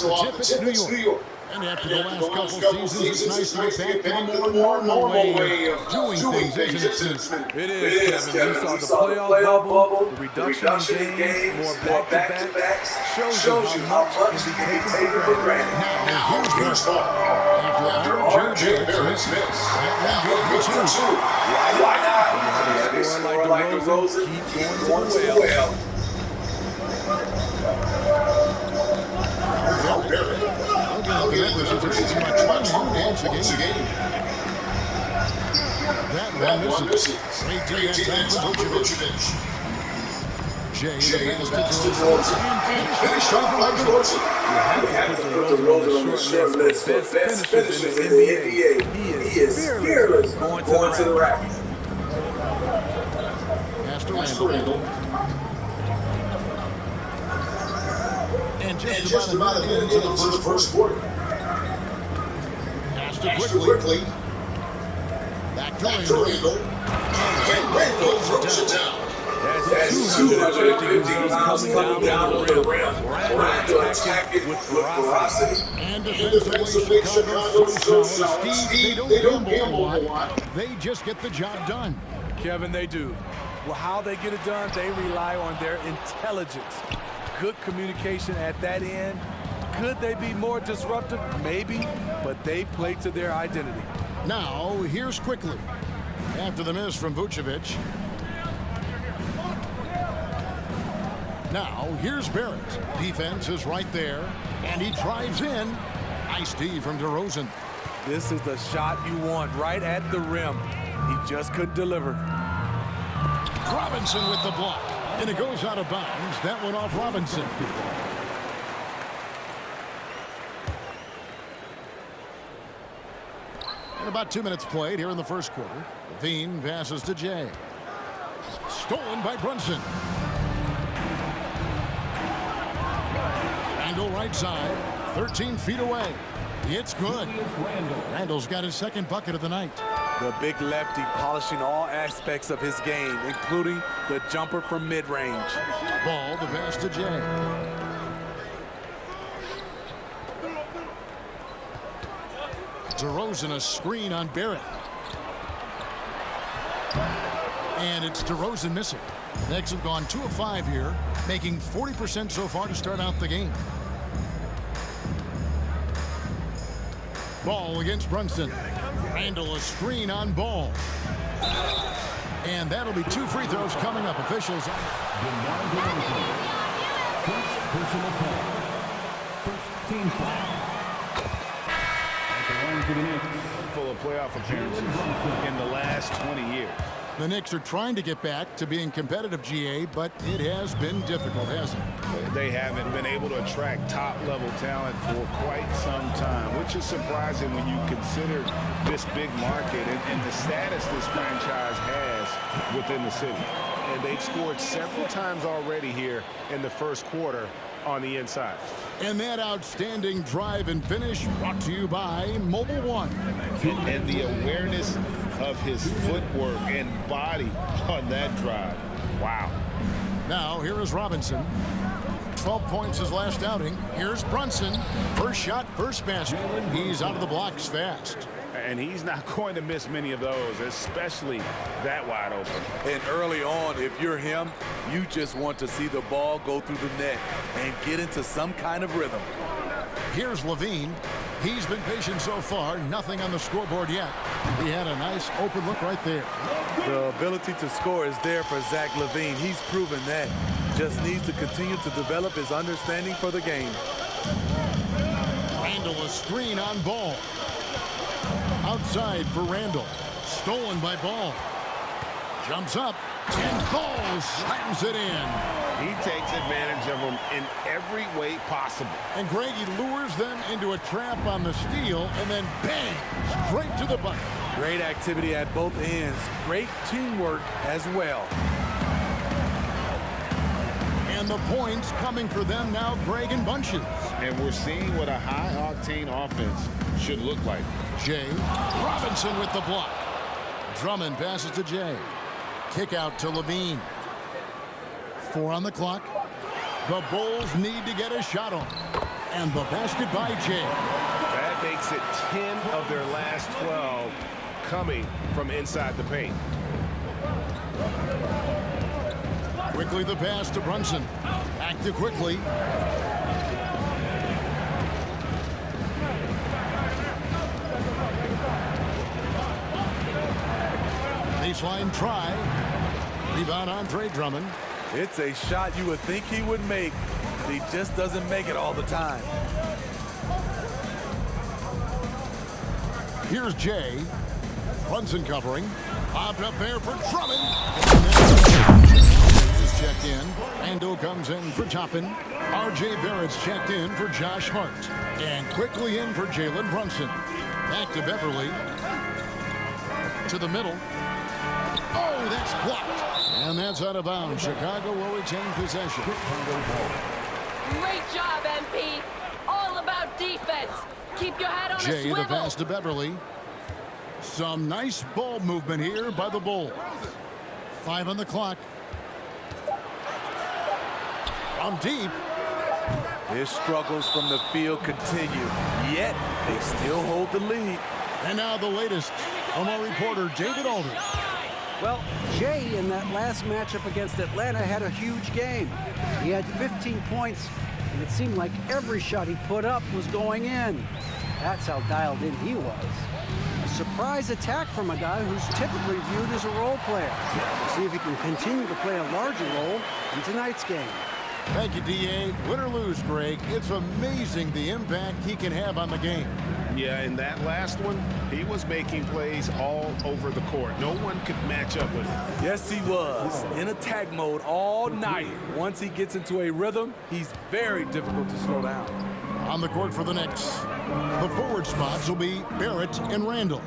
off the tip, it's New York. And after the last couple seasons, it's nice to get back to the more normal way of doing things, isn't it? It is, Kevin. We saw the playoff bubble, the reduction in games, more back-to-backs. Shows you how much can be taken for granted. Now, here's Ball. After our Jay Barrett's miss. That one goes for two. Why not? When you score like DeRozan, keep going to the well. Barrett. I'll get it. It's much once again. That one misses. Great defense from Vucevic. Jay, the pass to DeRozan. And finished off by DeRozan. You have to put DeRozan on the short list for best finishers in the NBA. He is fearless going to the rack. Pass to Randall. And just about a minute into the first quarter. Pass to quickly. Back to Randall. And Randall throws it down. That's 250 coming down the rim. Randall attacking with ferocity. And defensively, Chicago's so solid. Steve, they don't gamble a lot. They just get the job done. Kevin, they do. Well, how they get it done, they rely on their intelligence. Good communication at that end. Could they be more disruptive? Maybe, but they play to their identity. Now, here's quickly. After the miss from Vucevic. Now, here's Barrett. Defense is right there, and he drives in. Nice D from DeRozan. This is the shot you want, right at the rim. He just couldn't deliver. Robinson with the block, and it goes out of bounds. That went off Robinson. And about 2 minutes played here in the first quarter. Levine passes to Jay. Stolen by Brunson. Randall right side, 13 feet away. It's good. Randall's got his second bucket of the night. The big lefty polishing all aspects of his game, including the jumper from mid-range. Ball, the pass to Jay. DeRozan a screen on Barrett. And it's DeRozan missing. Knicks have gone 2 of 5 here, making 40% so far to start out the game. Ball against Brunson. Randall a screen on Ball. And that'll be 2 free throws coming up. Officials. First personal foul. First team foul. At the line for the Knicks. Full of playoff appearances in the last 20 years. The Knicks are trying to get back to being competitive, GA, but it has been difficult, hasn't it? They haven't been able to attract top-level talent for quite some time, which is surprising when you consider this big market and the status this franchise has within the city. And they've scored several times already here in the first quarter on the inside. And that outstanding drive and finish brought to you by Mobile One. And the awareness of his footwork and body on that drive. Wow. Now, here is Robinson. 12 points his last outing. Here's Brunson. First shot, first basket. He's out of the blocks fast. And he's not going to miss many of those, especially that wide open. And early on, if you're him, you just want to see the ball go through the net and get into some kind of rhythm. Here's Levine. He's been patient so far. Nothing on the scoreboard yet. He had a nice open look right there. The ability to score is there for Zach LaVine. He's proven that. Just needs to continue to develop his understanding for the game. Randall a screen on Ball. Outside for Randall. Stolen by Ball. Jumps up. And Ball slams it in. He takes advantage of them in every way possible. And Greg, he lures them into a trap on the steal and then bang, straight to the bucket. Great activity at both ends. Great teamwork as well. And the points coming for them now, Greg, in bunches. And we're seeing what a high-octane offense should look like. Jay. Robinson with the block. Drummond passes to Jay. Kick out to Levine. 4 on the clock. The Bulls need to get a shot on. And the basket by Jay. That makes it 10 of their last 12 coming from inside the paint. Quickly the pass to Brunson. Back to Quickly. Baseline try. Rebound Andre Drummond. It's a shot you would think he would make, but he just doesn't make it all the time. Here's Jay. Brunson covering. Popped up there for Drummond. Is checked in. Rando comes in for Toppin. R.J. Barrett's checked in for Josh Hart. And quickly in for Jalen Brunson. Back to Beverly. To the middle. Oh, that's blocked. And that's out of bounds. Chicago will retain possession. Great job, MP. All about defense. Keep your head on a Jay, swivel. the pass to Beverly. Some nice ball movement here by the Bulls. 5 on the clock. From deep. His struggles from the field continue, yet they still hold the lead. And now the latest from our reporter, David Aldridge. Well, Jay in that last matchup against Atlanta had a huge game. He had 15 points, and it seemed like every shot he put up was going in. That's how dialed in he was. A surprise attack from a guy who's typically viewed as a role player. We'll see if he can continue to play a larger role in tonight's game. Thank you, D.A. Win or lose, Greg, it's amazing the impact he can have on the game. Yeah, in that last one, he was making plays all over the court. No one could match up with him. Yes, he was. In attack mode all night. Once he gets into a rhythm, he's very difficult to slow down. On the court for the Knicks, the forward spots will be Barrett and Randall.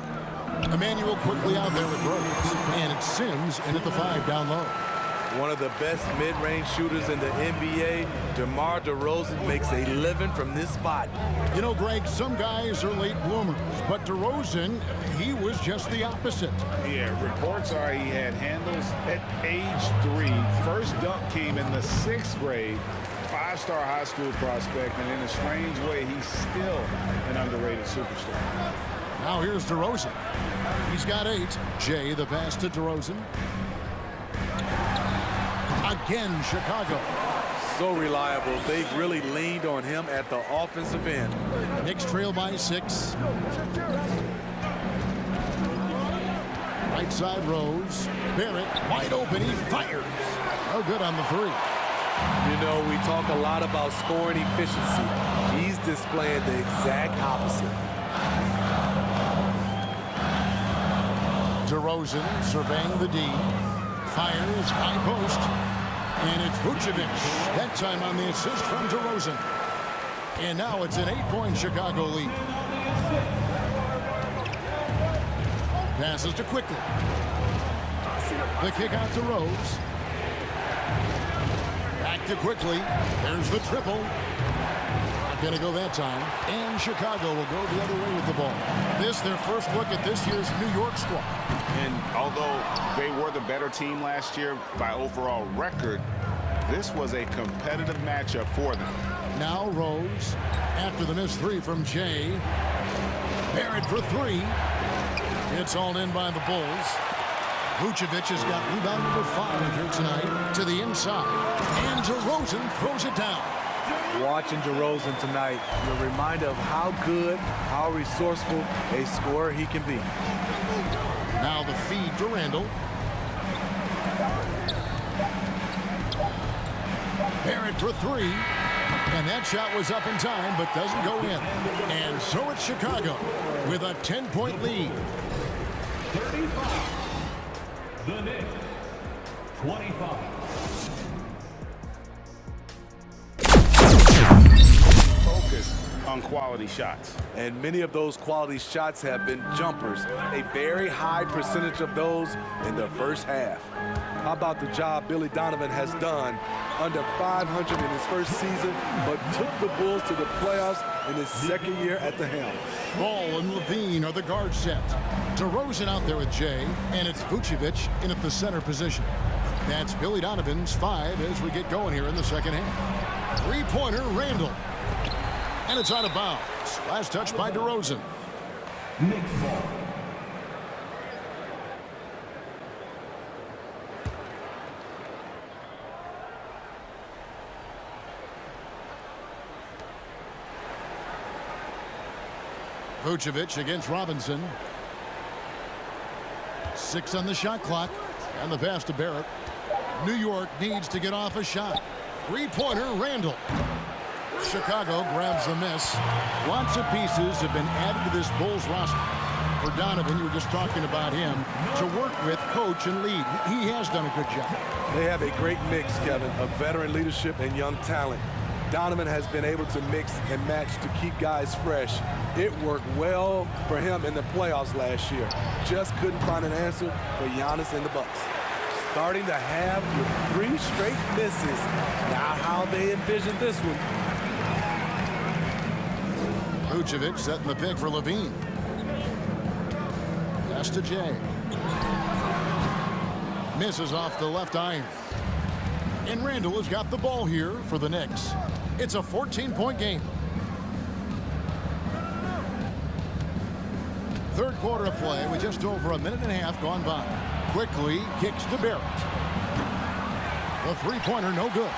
Emmanuel quickly out there with Rose. And it's Sims in at the 5 down low. One of the best mid-range shooters in the NBA, DeMar DeRozan makes a living from this spot. You know, Greg, some guys are late bloomers, but DeRozan, he was just the opposite. Yeah, reports are he had handles at age 3. First dunk came in the 6th grade. 5-star high school prospect, and in a strange way, he's still an underrated superstar. Now here's DeRozan. He's got 8. Jay, the pass to DeRozan. Again, Chicago. So reliable. They've really leaned on him at the offensive end. Knicks trail by 6. Right side Rose. Barrett wide open. He fires. Oh, good on the 3. You know, we talk a lot about scoring efficiency. He's displaying the exact opposite. DeRozan surveying the D. Fires high post. And it's Vucevic. That time on the assist from DeRozan. And now it's an 8-point Chicago lead. Passes to Quickly. The kick out to Rose. Back to Quickly. There's the triple. Not going to go that time. And Chicago will go the other way with the ball. This, their first look at this year's New York squad. And although they were the better team last year by overall record, this was a competitive matchup for them. Now Rose, after the missed 3 from Jay. Barrett for 3. It's all in by the Bulls. Vucevic has got rebound number 5 here tonight to the inside. And DeRozan throws it down. Watching DeRozan tonight, you're reminded of how good, how resourceful a scorer he can be. Now the feed to Randall. Barrett for 3. And that shot was up in time, but doesn't go in. And so it's Chicago with a 10-point lead. 35. The Knicks, 25. Focus on quality shots. And many of those quality shots have been jumpers. A very high percentage of those in the first half. How about the job Billy Donovan has done? Under 500 in his first season, but took the Bulls to the playoffs in his second year at the helm. Ball and Levine are the guard set. DeRozan out there with Jay, and it's Vucevic in at the center position. That's Billy Donovan's 5 as we get going here in the second half. 3-pointer, Randall. And it's out of bounds. Last touch by DeRozan. Knicks ball. Vucevic against Robinson. 6 on the shot clock. And the pass to Barrett. New York needs to get off a shot. Three-pointer, Randall. Chicago grabs the miss. Lots of pieces have been added to this Bulls roster. For Donovan, you were just talking about him, to work with, coach, and lead. He has done a good job. They have a great mix, Kevin, of veteran leadership and young talent. Donovan has been able to mix and match to keep guys fresh. It worked well for him in the playoffs last year. Just couldn't find an answer for Giannis and the Bucks. Starting the half with 3 straight misses. Now how they envision this one. Vucevic setting the pick for Levine. Pass to Jay. Misses off the left iron. And Randall has got the ball here for the Knicks. It's a 14-point game. Third quarter of play with just over a minute and a half gone by. Quickly kicks to Barrett. The three-pointer no good.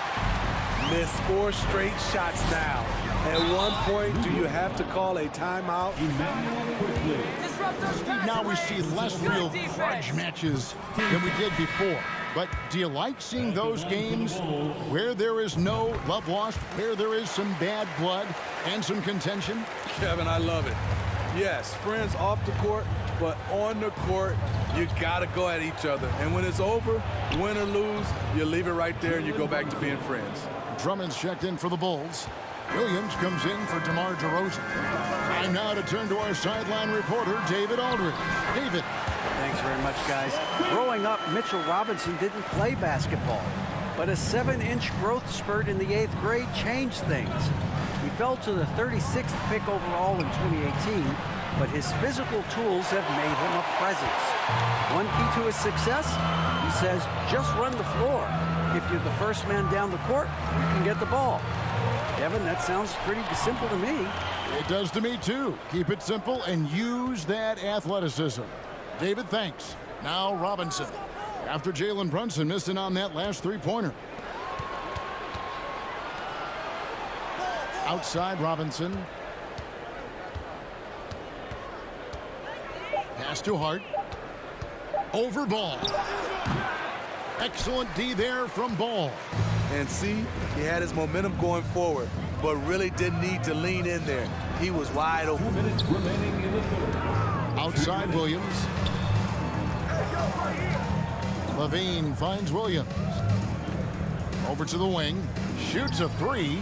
Missed 4 straight shots now. At one point, do you have to call a timeout? Now we see less real grudge matches than we did before. But do you like seeing those games where there is no love lost, where there is some bad blood and some contention? Kevin, I love it. Yes, friends off the court, but on the court, you got to go at each other. And when it's over, win or lose, you leave it right there and you go back to being friends. Drummond's checked in for the Bulls. Williams comes in for DeMar DeRozan. Time now to turn to our sideline reporter, David Aldridge. David. Thanks very much, guys. Growing up, Mitchell Robinson didn't play basketball, but a 7-inch growth spurt in the 8th grade changed things. He fell to the 36th pick overall in 2018, but his physical tools have made him a presence. One key to his success, he says, just run the floor. If you're the first man down the court, you can get the ball. Kevin, that sounds pretty simple to me. It does to me, too. Keep it simple and use that athleticism. David, thanks. Now Robinson. After Jalen Brunson missing on that last three-pointer. Outside Robinson. Pass to Hart. Over Ball. Excellent D there from Ball. And see, he had his momentum going forward, but really didn't need to lean in there. He was wide open. 2 minutes remaining in the third. Outside Williams. Levine finds Williams. Over to the wing. Shoots a 3.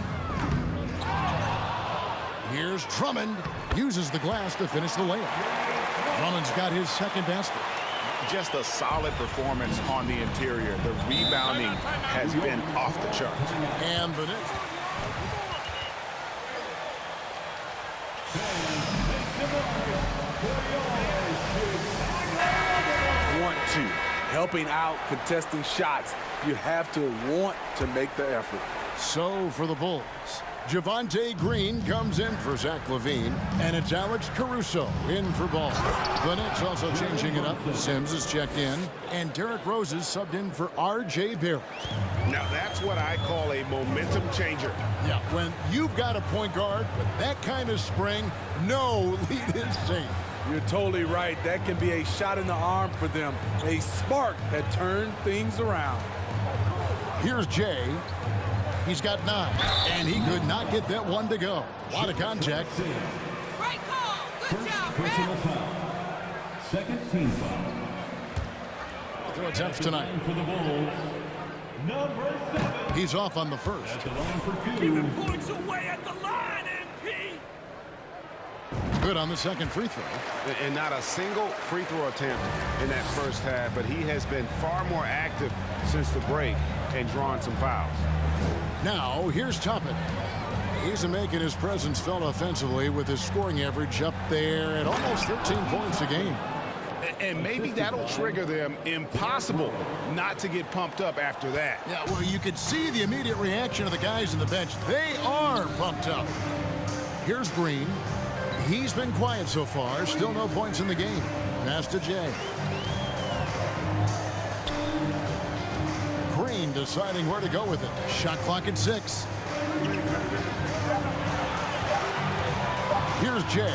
Here's Drummond. Uses the glass to finish the layup. Drummond's got his second basket. Just a solid performance on the interior. The rebounding has been off the charts. And the Knicks. Want to. Helping out, contesting shots. You have to want to make the effort. So for the Bulls, Javonte Green comes in for Zach LaVine, and it's Alex Caruso in for Ball. The Knicks also changing it up. Sims is checked in, and Derrick Rose is subbed in for R.J. Barrett. Now that's what I call a momentum changer. Yeah, when you've got a point guard with that kind of spring, no lead is safe. You're totally right. That can be a shot in the arm for them. A spark that turned things around. Here's Jay. He's got 9, and he could not get that one to go. A lot of contact. Great call. Good First job, personal man. foul. Second team foul. 2 attempts tonight. For the Bulls, number 7. He's off on the first. At the line for 2. Points away at the line, MP. Good on the second free throw. And not a single free throw attempt in that first half, but he has been far more active since the break and drawn some fouls. Now, here's Toppin. He's making his presence felt offensively with his scoring average up there at almost 13 points a game. And maybe that'll trigger them. Impossible not to get pumped up after that. Yeah, well, you could see the immediate reaction of the guys on the bench. They are pumped up. Here's Green. He's been quiet so far. Still no points in the game. Pass to Jay. Green deciding where to go with it. Shot clock at 6. Here's Jay.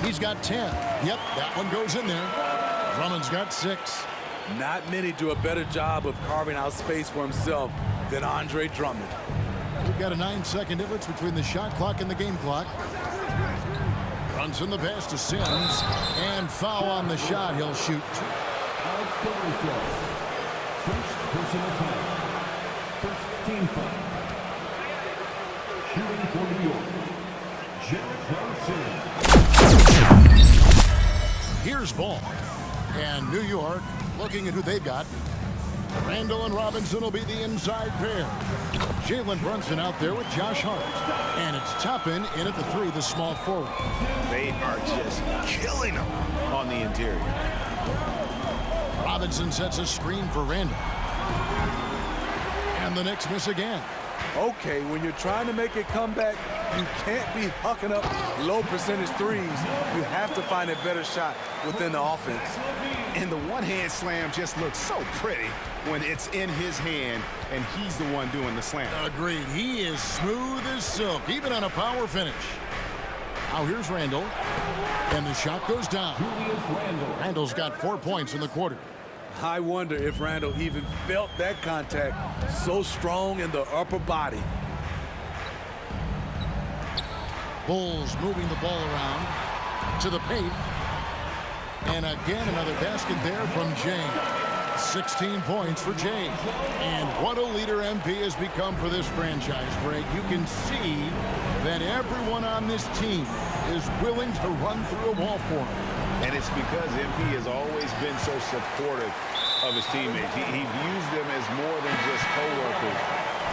He's got 10. Yep, that one goes in there. Drummond's got 6. Not many do a better job of carving out space for himself than Andre Drummond. We've got a 9-second difference between the shot clock and the game clock. Runs in the pass to Sims. And foul on the shot. He'll shoot. First personal foul. First team foul. Shooting for New York, Gianny. Here's ball. And New York looking at who they've got. Randall and Robinson will be the inside pair. Jalen Brunson out there with Josh Hart. And it's Toppin in at the 3, the small forward. They are just killing them on the interior. Robinson sets a screen for Randall. And the Knicks miss again. Okay, when you're trying to make a comeback, you can't be hucking up low percentage threes. You have to find a better shot within the offense. And the one-hand slam just looks so pretty when it's in his hand and he's the one doing the slam. Agreed. He is smooth as silk, even on a power finish. Now here's Randall. And the shot goes down. Randall's got 4 points in the quarter. I wonder if Randall even felt that contact, so strong in the upper body. Bulls moving the ball around to the paint. And again, another basket there from Jay. 16 points for Jay. And what a leader MP has become for this franchise, Greg. You can see that everyone on this team is willing to run through a wall for him. And it's because MP has always been so supportive of his teammates. He views them as more than just co-workers.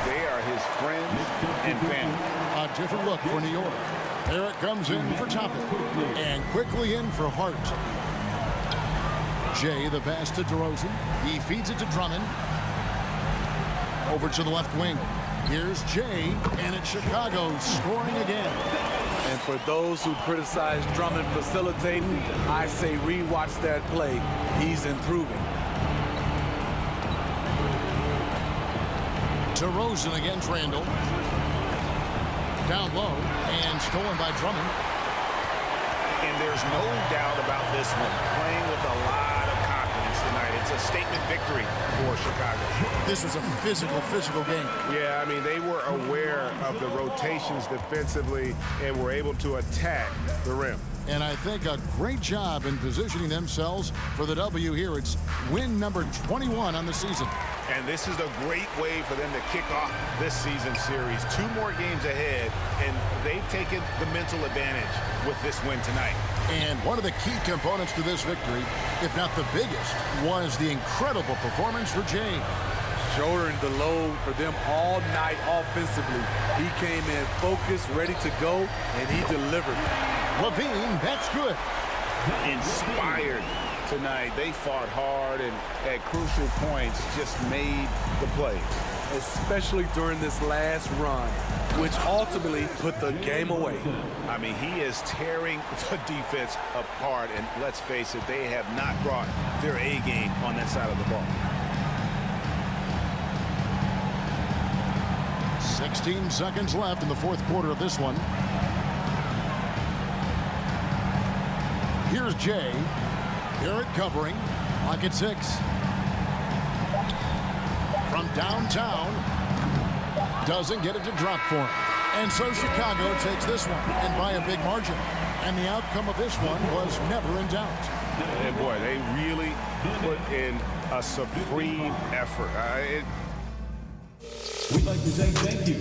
They are his friends and family. A different look for New York. There it comes in for Toppin. And quickly in for Hart. Jay, the pass to DeRozan. He feeds it to Drummond. Over to the left wing. Here's Jay, and it's Chicago scoring again. And for those who criticize Drummond facilitating, I say rewatch that play. He's improving. DeRozan against Randall. Down low, and stolen by Drummond. And there's no doubt about this one. Playing with a lot of confidence tonight. It's a statement victory for Chicago. This was a physical game. Yeah, I mean, they were aware of the rotations defensively and were able to attack the rim. And I think a great job in positioning themselves for the W here. It's win number 21 on the season. And this is a great way for them to kick off this season series. 2 more games ahead, and they've taken the mental advantage with this win tonight. And one of the key components to this victory, if not the biggest, was the incredible performance for Jay. Shouldering the load for them all night offensively. He came in focused, ready to go, and he delivered. Levine, that's good. Inspired tonight. They fought hard and at crucial points just made the plays. Especially during this last run, which ultimately put the game away. I mean, he is tearing the defense apart, and let's face it, they have not brought their A game on that side of the ball. 16 seconds left in the fourth quarter of this one. Here's Jay. Garrett covering. Clock at 6. From downtown. Doesn't get it to drop for him. And so Chicago takes this one, and by a big margin. And the outcome of this one was never in doubt. And boy, they really put in a supreme effort. We'd like to say thank you.